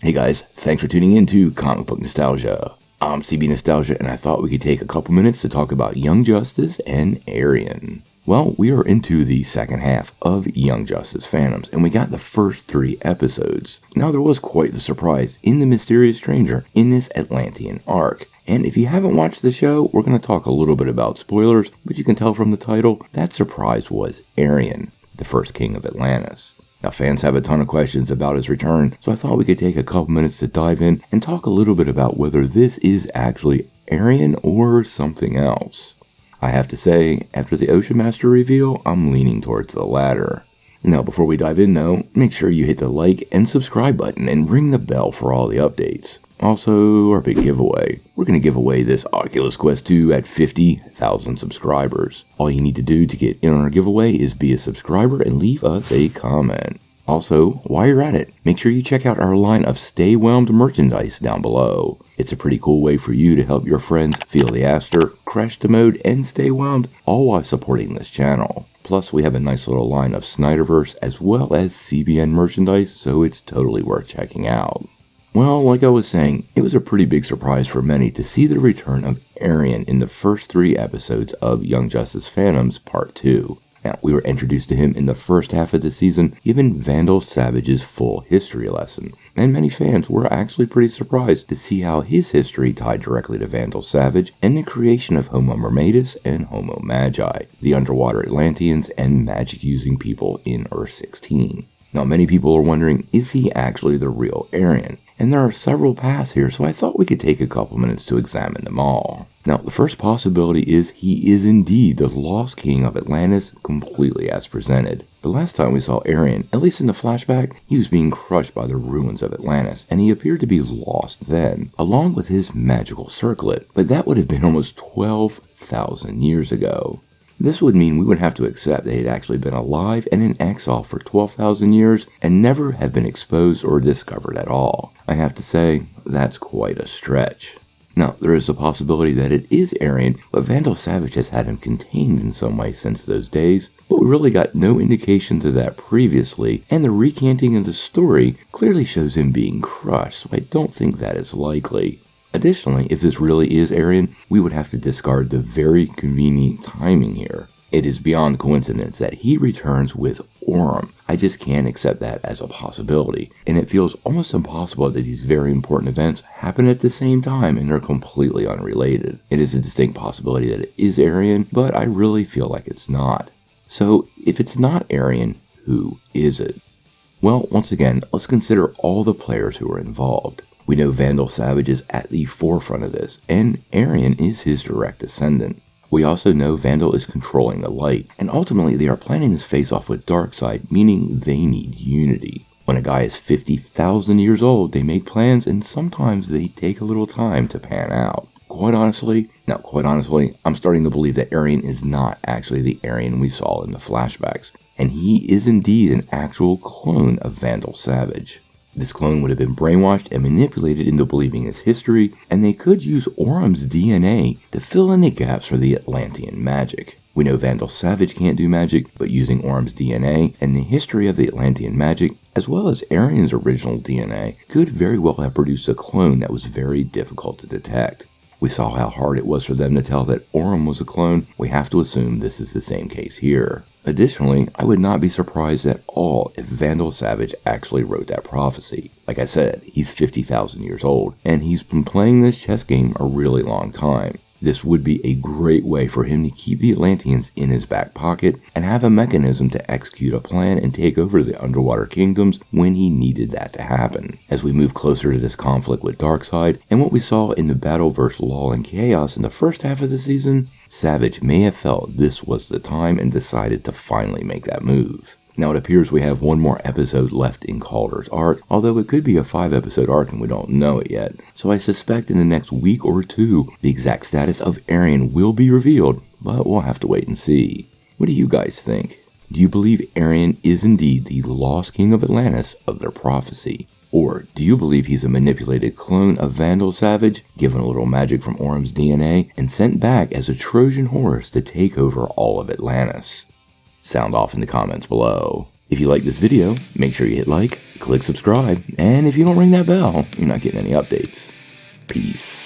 Hey guys, thanks for tuning in to Comic Book Nostalgia. I'm CB Nostalgia, and I thought we could take a couple minutes to talk about Young Justice and Arion. Well, we are into the second half of Young Justice Phantoms, and we got the first 3 episodes. Now, there was quite the surprise in the mysterious stranger in this Atlantean arc. And if you haven't watched the show, we're going to talk a little bit about spoilers, but you can tell from the title, that surprise was Arion, the first king of Atlantis. Now, fans have a ton of questions about his return, so I thought we could take a couple minutes to dive in and talk a little bit about whether this is actually Arion or something else. I have to say, after the Ocean Master reveal, I'm leaning towards the latter. Now, before we dive in though, make sure you hit the like and subscribe button and ring the bell for all the updates. Also, our big giveaway. We're going to give away this Oculus Quest 2 at 50,000 subscribers. All you need to do to get in on our giveaway is be a subscriber and leave us a comment. Also, while you're at it, make sure you check out our line of Stay Whelmed merchandise down below. It's a pretty cool way for you to help your friends feel the Aster, crash the mode, and stay whelmed, all while supporting this channel. Plus, we have a nice little line of Snyderverse as well as CBN merchandise, so it's totally worth checking out. Well, like I was saying, it was a pretty big surprise for many to see the return of Arion in the first 3 episodes of Young Justice Phantoms Part 2. Now, we were introduced to him in the first half of the season, given Vandal Savage's full history lesson, and many fans were actually pretty surprised to see how his history tied directly to Vandal Savage and the creation of Homo Mermaidus and Homo Magi, the underwater Atlanteans and magic-using people in Earth-16. Now, many people are wondering, is he actually the real Arion? And there are several paths here, so I thought we could take a couple minutes to examine them all. Now, the first possibility is he is indeed the lost king of Atlantis, completely as presented. The last time we saw Arion, at least in the flashback, he was being crushed by the ruins of Atlantis, and he appeared to be lost then, along with his magical circlet. But that would have been almost 12,000 years ago. This would mean we would have to accept that he had actually been alive and in exile for 12,000 years and never have been exposed or discovered at all. I have to say, that's quite a stretch. Now, there is a possibility that it is Arion, but Vandal Savage has had him contained in some way since those days, but we really got no indications of that previously, and the recanting of the story clearly shows him being crushed, so I don't think that is likely. Additionally, if this really is Arion, we would have to discard the very convenient timing here. It is beyond coincidence that he returns with Orm. I just can't accept that as a possibility, and it feels almost impossible that these very important events happen at the same time and are completely unrelated. It is a distinct possibility that it is Arion, but I really feel like it's not. So, if it's not Arion, who is it? Well, once again, let's consider all the players who are involved. We know Vandal Savage is at the forefront of this, and Arion is his direct descendant. We also know Vandal is controlling the light, and ultimately they are planning this face-off with Darkseid, meaning they need unity. When a guy is 50,000 years old, they make plans, and sometimes they take a little time to pan out. Quite honestly, I'm starting to believe that Arion is not actually the Arion we saw in the flashbacks, and he is indeed an actual clone of Vandal Savage. This clone would have been brainwashed and manipulated into believing his history, and they could use Orm's DNA to fill in the gaps for the Atlantean magic. We know Vandal Savage can't do magic, but using Orm's DNA and the history of the Atlantean magic, as well as Arion's original DNA, could very well have produced a clone that was very difficult to detect. We saw how hard it was for them to tell that Orm was a clone. We have to assume this is the same case here. Additionally, I would not be surprised at all if Vandal Savage actually wrote that prophecy. Like I said, he's 50,000 years old, and he's been playing this chess game a really long time. This would be a great way for him to keep the Atlanteans in his back pocket and have a mechanism to execute a plan and take over the underwater kingdoms when he needed that to happen. As we move closer to this conflict with Darkseid and what we saw in the battle versus Law and Chaos in the first half of the season, Savage may have felt this was the time and decided to finally make that move. Now, it appears we have one more episode left in Kaldur's arc, although it could be a 5-episode arc and we don't know it yet. So I suspect in the next week or 2, the exact status of Arion will be revealed, but we'll have to wait and see. What do you guys think? Do you believe Arion is indeed the lost king of Atlantis of their prophecy? Or do you believe he's a manipulated clone of Vandal Savage, given a little magic from Orm's DNA, and sent back as a Trojan horse to take over all of Atlantis? Sound off in the comments below. If you like this video, make sure you hit like, click subscribe, and if you don't ring that bell, you're not getting any updates. Peace.